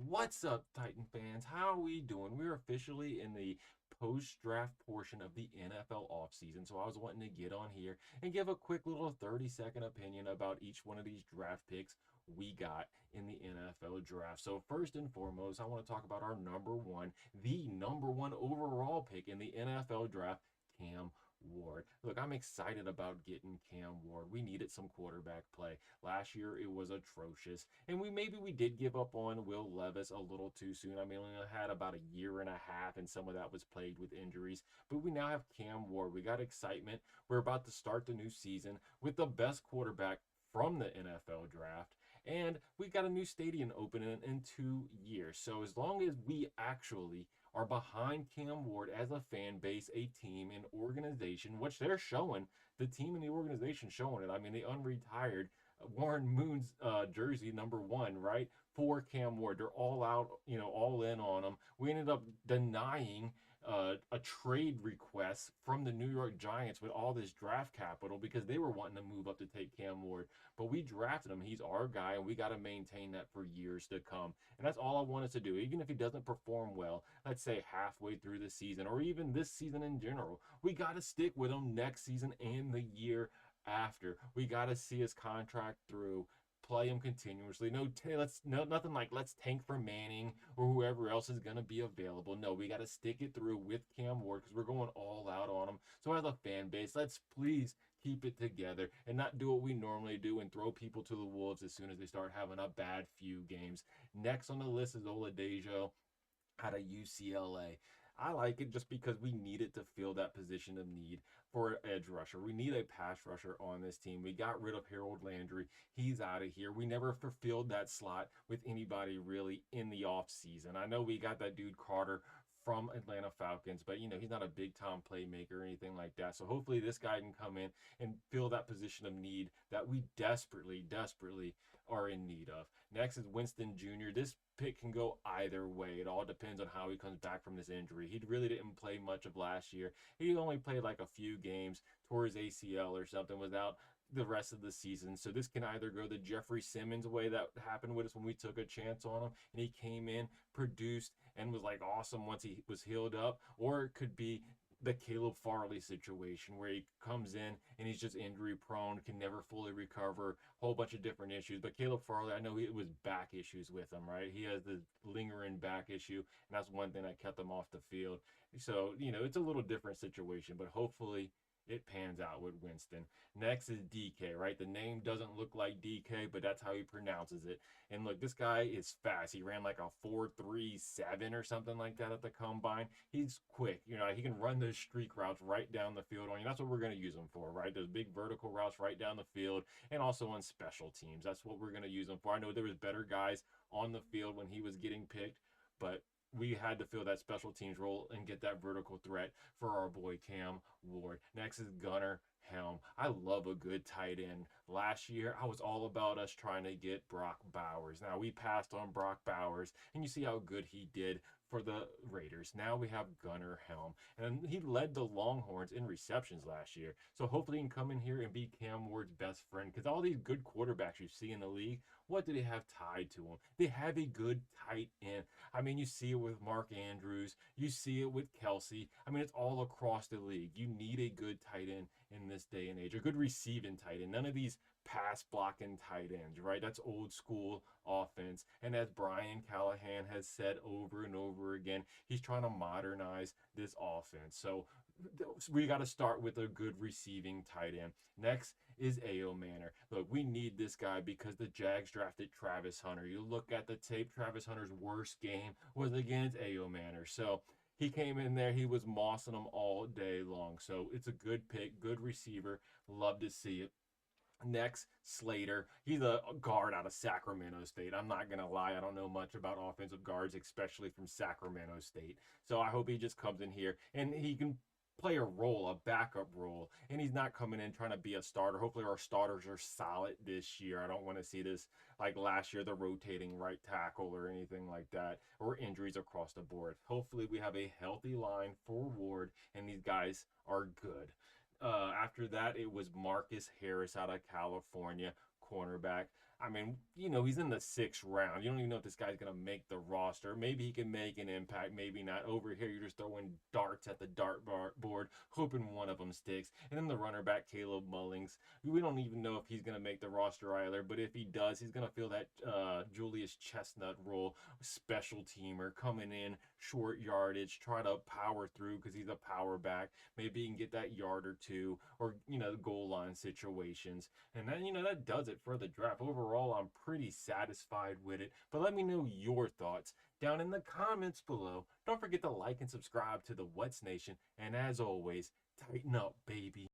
What's up, Titan fans? How are we doing? We're officially in the post-draft portion of the NFL offseason, so I was wanting to get on here and give a quick little 30-second opinion about each one of these draft picks we got in the NFL draft. So first and foremost, I want to talk about our the number one overall pick in the NFL draft, Cam Ward. Look, I'm excited about getting Cam Ward. We needed some quarterback play. Last year it was atrocious, and we did give up on Will Levis a little too soon. I mean, we only had about a year and a half, and some of that was plagued with injuries. But we now have Cam Ward. We got excitement. We're about to start the new season with the best quarterback from the NFL draft, and we got a new stadium opening in 2 years. So as long as we actually are behind Cam Ward as a fan base, a team, an organization, which they're showing, the team and the organization showing it. I mean, they unretired Warren Moon's jersey number 1, right? For Cam Ward. They're all out, all in on him. We ended up denying a trade request from the New York Giants with all this draft capital because they were wanting to move up to take Cam Ward. But we drafted him. He's our guy, and we got to maintain that for years to come. And that's all I want us to do. Even if he doesn't perform well, let's say halfway through the season or even this season in general, we got to stick with him next season and the year after. We got to see his contract through, play him continuously. Nothing like let's tank for Manning or whoever else is gonna be available. No, we got to stick it through with Cam Ward because we're going all out on him. So as a fan base, let's please keep it together and not do what we normally do and throw people to the wolves as soon as they start having a bad few games. Next on the list is Oladejo out of UCLA. I like it just because we needed to fill that position of need for an edge rusher. We need a pass rusher on this team. We got rid of Harold Landry. He's out of here. We never fulfilled that slot with anybody really in the offseason. I know we got that dude Carter from Atlanta Falcons, but he's not a big time playmaker or anything like that. So hopefully this guy can come in and fill that position of need that we desperately, desperately are in need of. Next is Winston Jr. This pick can go either way. It all depends on how he comes back from this injury. He really didn't play much of last year. He only played like a few games, tore his ACL or something, was out the rest of the season. So this can either go the Jeffrey Simmons way that happened with us when we took a chance on him and he came in, produced, and was like awesome once he was healed up, or it could be the Caleb Farley situation where he comes in and he's just injury prone, can never fully recover, whole bunch of different issues. But Caleb Farley, I know it was back issues with him, right? He has the lingering back issue, and that's one thing that kept him off the field. So, it's a little different situation, but hopefully it pans out with Winston. Next is DK, right? The name doesn't look like DK, but that's how he pronounces it. And look, this guy is fast. He ran like a 4.37 or something like that at the combine. He's quick. He can run those streak routes right down the field on you. That's what we're going to use him for, right? Those big vertical routes right down the field and also on special teams. That's what we're going to use him for. I know there was better guys on the field when he was getting picked, but we had to fill that special teams role and get that vertical threat for our boy Cam Ward. Next is Gunnar Helm. I love a good tight end. Last year, I was all about us trying to get Brock Bowers. Now, we passed on Brock Bowers, and you see how good he did for the Raiders. Now we have Gunnar Helm, and he led the Longhorns in receptions last year. So hopefully he can come in here and be Cam Ward's best friend because all these good quarterbacks you see in the league, what do they have tied to them? They have a good tight end. I mean, you see it with Mark Andrews, you see it with Kelsey. I mean, it's all across the league. You need a good tight end in this day and age, a good receiving tight end. None of these pass blocking tight ends, right? That's old school offense. And as Brian Callahan has said over and over again, he's trying to modernize this offense. So we got to start with a good receiving tight end. Next is A.O. Manor. Look, we need this guy because the Jags drafted Travis Hunter. You look at the tape, Travis Hunter's worst game was against A.O. Manor. So he came in there, he was mossing them all day long. So it's a good pick, good receiver. Love to see it. Next, Slater. He's a guard out of Sacramento State. I'm not going to lie. I don't know much about offensive guards, especially from Sacramento State. So I hope he just comes in here and he can play a role, a backup role, and he's not coming in trying to be a starter. Hopefully our starters are solid this year. I don't want to see this like last year, the rotating right tackle or anything like that, or injuries across the board. Hopefully we have a healthy line for Ward and these guys are good. After that, it was Marcus Harris out of California, cornerback. I mean, he's in the 6th round. You don't even know if this guy's going to make the roster. Maybe he can make an impact, maybe not. Over here, you're just throwing darts at the board, hoping one of them sticks. And then the runner back, Caleb Mullings. We don't even know if he's going to make the roster either, but if he does, he's going to fill that Julius Chestnut role, special teamer, coming in, short yardage, try to power through because he's a power back. Maybe he can get that yard or two, or, goal line situations. And then, that does it for the draft. Overall, I'm pretty satisfied with it. But let me know your thoughts down in the comments below. Don't forget to like and subscribe to the What's Nation. And as always, tighten up, baby.